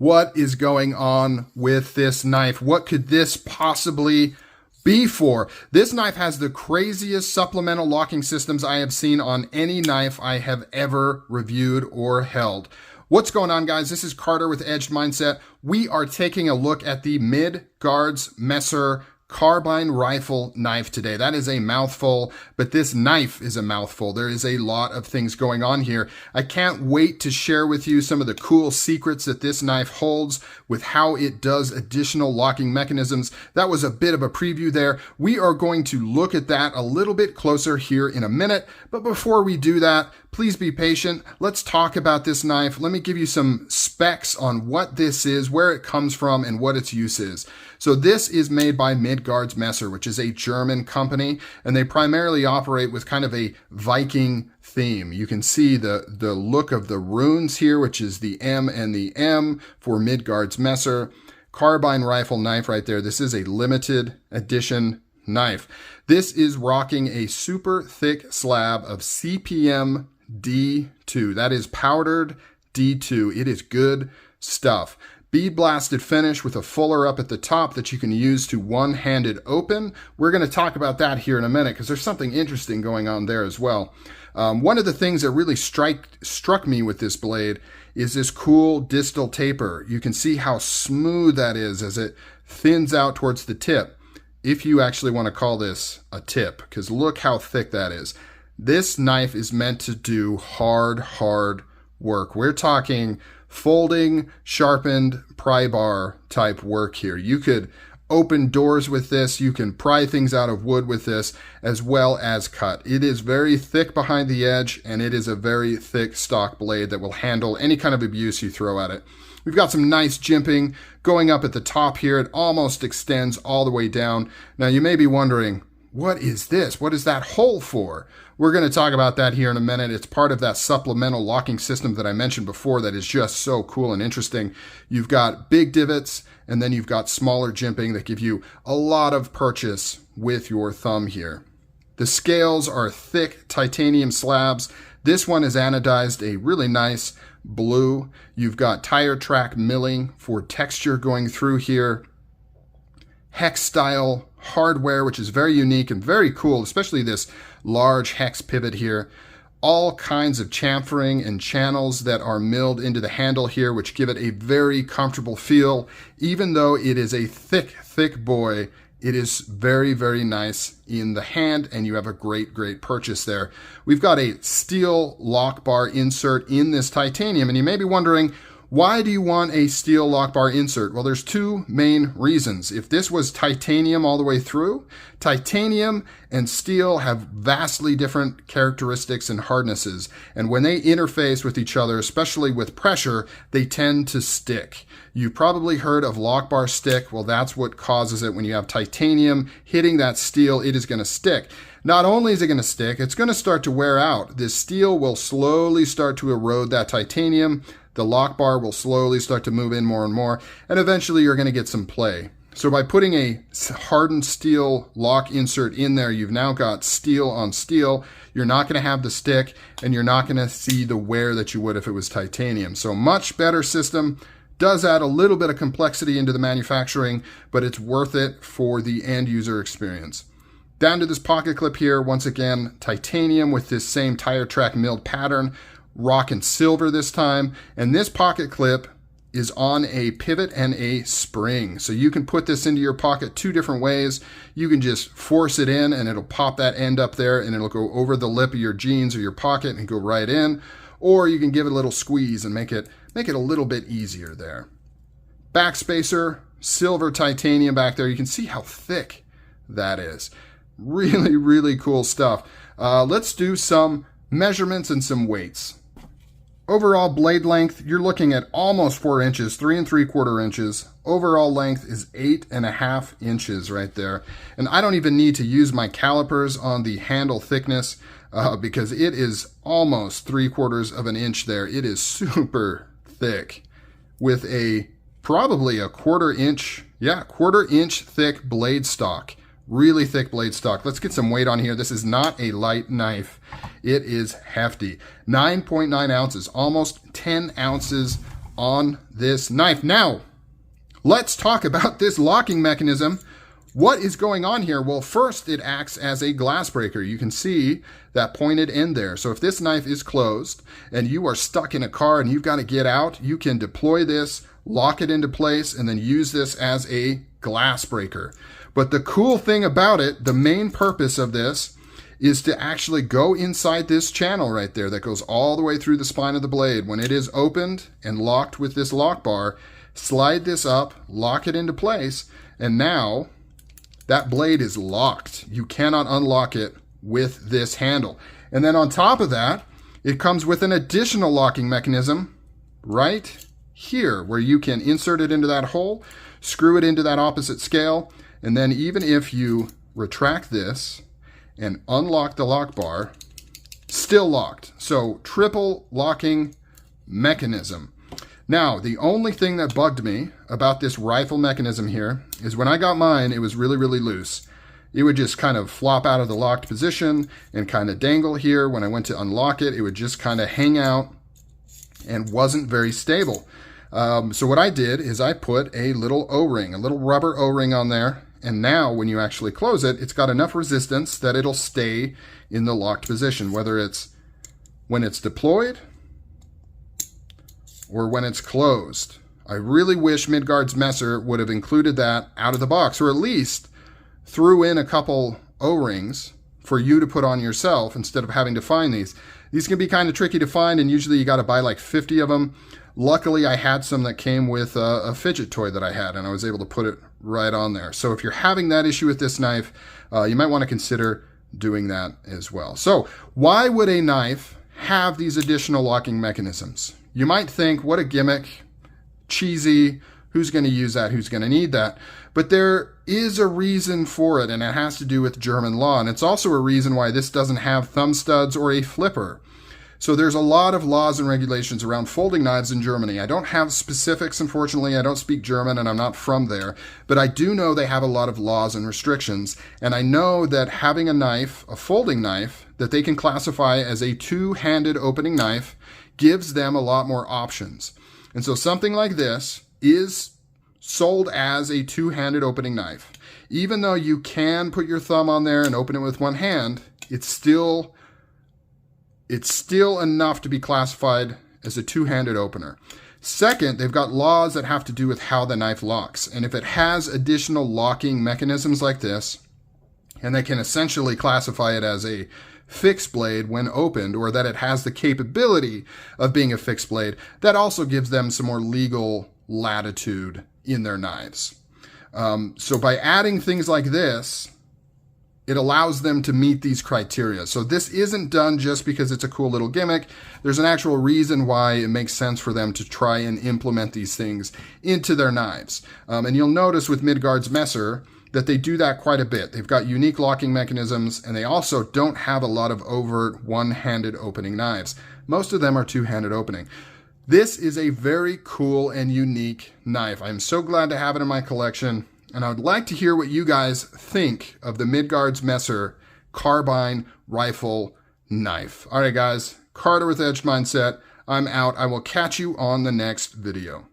What is going on with this knife? What could this possibly be for? This knife has the craziest supplemental locking systems I have seen on any knife I have ever reviewed or held. What's going on, guys? This is Carter with Edged Mindset. We are taking a look at the Midgard's Messer carbine rifle knife today. That is a mouthful, but this knife is a mouthful. There is a lot of things going on here. I can't wait to share with you some of the cool secrets that this knife holds with how it does additional locking mechanisms. That was a bit of a preview there. We are going to look at that a little bit closer here in a minute, but before we do that, please be patient. Let's talk about this knife. Let me give you some specs on what this is, where it comes from, and what its use is. So this is made by Midgard's Messer, which is a German company, and they primarily operate with kind of a Viking theme. You can see the look of the runes here, which is the M and the M for Midgard's Messer. Carbine rifle knife right there. This is a limited edition knife. This is rocking a super thick slab of CPM D2. That is powdered D2. It is good stuff. Bead blasted finish with a fuller up at the top that you can use to one-handed open. We're going to talk about that here in a minute because there's something interesting going on there as well. One of the things that really struck me with this blade is this cool distal taper. You can see how smooth that is as it thins out towards the tip. If you actually want to call this a tip, because look how thick that is. This knife is meant to do hard work. We're talking folding, sharpened, pry bar type work here. You could open doors with this. You can pry things out of wood with this, as well as cut. It is very thick behind the edge, and it is a very thick stock blade that will handle any kind of abuse you throw at it. We've got some nice jimping going up at the top here. It almost extends all the way down. Now you may be wondering, what is this? What is that hole for? We're going to talk about that here in a minute. It's part of that supplemental locking system that I mentioned before that is just so cool and interesting. You've got big divots, and then you've got smaller jimping that give you a lot of purchase with your thumb here. The scales are thick titanium slabs. This one is anodized a really nice blue. You've got tire track milling for texture going through here. Hex style hardware, which is very unique and very cool, especially this large hex pivot here. All kinds of chamfering and channels that are milled into the handle here, which give it a very comfortable feel. Even though it is a thick boy, it is very nice in the hand, and you have a great purchase there. We've got a steel lock bar insert in this titanium, and you may be wondering, why do you want a steel lock bar insert? Well, there's two main reasons. If this was titanium all the way through, titanium and steel have vastly different characteristics and hardnesses. And when they interface with each other, especially with pressure, they tend to stick. You've probably heard of lock bar stick. Well, that's what causes it. When you have titanium hitting that steel, it is going to stick. Not only is it going to stick, it's going to start to wear out. This steel will slowly start to erode that titanium. The lock bar will slowly start to move in more and more, and eventually you're going to get some play. So by putting a hardened steel lock insert in there, you've now got steel on steel. You're not going to have the stick, and you're not going to see the wear that you would if it was titanium. So much better system. Does add a little bit of complexity into the manufacturing, but it's worth it for the end user experience. Down to this pocket clip here, once again, titanium with this same tire track milled pattern. Rockin' silver this time, and this pocket clip is on a pivot and a spring, so you can put this into your pocket two different ways. You can just force it in and it'll pop that end up there and it'll go over the lip of your jeans or your pocket and go right in, or you can give it a little squeeze and make it a little bit easier there. Back spacer, silver titanium back there. You can see how thick that is. Really cool stuff. Let's do some measurements and some weights. Overall blade length, you're looking at almost 4 inches, 3 3/4 inches. Overall length is 8.5 inches right there. And I don't even need to use my calipers on the handle thickness because it is almost 3/4 of an inch there. It is super thick with probably a 1/4 inch, 1/4 inch thick blade stock. Really thick blade stock. Let's get some weight on here. This is not a light knife. It is hefty. 9.9 ounces, almost 10 ounces on this knife. Now, let's talk about this locking mechanism. What is going on here? Well, first, it acts as a glass breaker. You can see that pointed end there. So if this knife is closed and you are stuck in a car and you've got to get out, you can deploy this, lock it into place, and then use this as a glass breaker. But the cool thing about it, the main purpose of this, is to actually go inside this channel right there that goes all the way through the spine of the blade. When it is opened and locked with this lock bar, slide this up, lock it into place, and now that blade is locked. You cannot unlock it with this handle. And then on top of that, it comes with an additional locking mechanism right here where you can insert it into that hole, screw it into that opposite scale, and then even if you retract this and unlock the lock bar, still locked. So triple locking mechanism. Now, the only thing that bugged me about this rifle mechanism here is when I got mine, it was really, really loose. It would just kind of flop out of the locked position and kind of dangle here. When I went to unlock it, it would just kind of hang out and wasn't very stable. So what I did is I put a little O-ring, a little rubber O-ring on there. And now when you actually close it, it's got enough resistance that it'll stay in the locked position, whether it's when it's deployed or when it's closed. I really wish Midgard's Messer would have included that out of the box, or at least threw in a couple O-rings for you to put on yourself instead of having to find these. These can be kind of tricky to find, and usually you got to buy like 50 of them. Luckily, I had some that came with a fidget toy that I had, and I was able to put it right on there. So if you're having that issue with this knife, you might want to consider doing that as well. So why would a knife have these additional locking mechanisms? You might think, what a gimmick, cheesy, who's going to use that, who's going to need that? But there is a reason for it, and it has to do with German law, and it's also a reason why this doesn't have thumb studs or a flipper. So there's a lot of laws and regulations around folding knives in Germany. I don't have specifics, unfortunately. I don't speak German, and I'm not from there, but I do know they have a lot of laws and restrictions, and I know that having a knife, a folding knife, that they can classify as a two-handed opening knife gives them a lot more options. And so something like this is sold as a two-handed opening knife. Even though you can put your thumb on there and open it with one hand, it's still enough to be classified as a two-handed opener. Second, they've got laws that have to do with how the knife locks. And if it has additional locking mechanisms like this, and they can essentially classify it as a fixed blade when opened, or that it has the capability of being a fixed blade, that also gives them some more legal latitude in their knives. So by adding things like this, it allows them to meet these criteria. So this isn't done just because it's a cool little gimmick. There's an actual reason why it makes sense for them to try and implement these things into their knives. And you'll notice with Midgard's Messer that they do that quite a bit. They've got unique locking mechanisms, and they also don't have a lot of overt one-handed opening knives. Most of them are two-handed opening. This is a very cool and unique knife. I'm so glad to have it in my collection, and I would like to hear what you guys think of the Midgard's Messer carbine rifle knife. All right, guys, Carter with Edged Mindset. I'm out. I will catch you on the next video.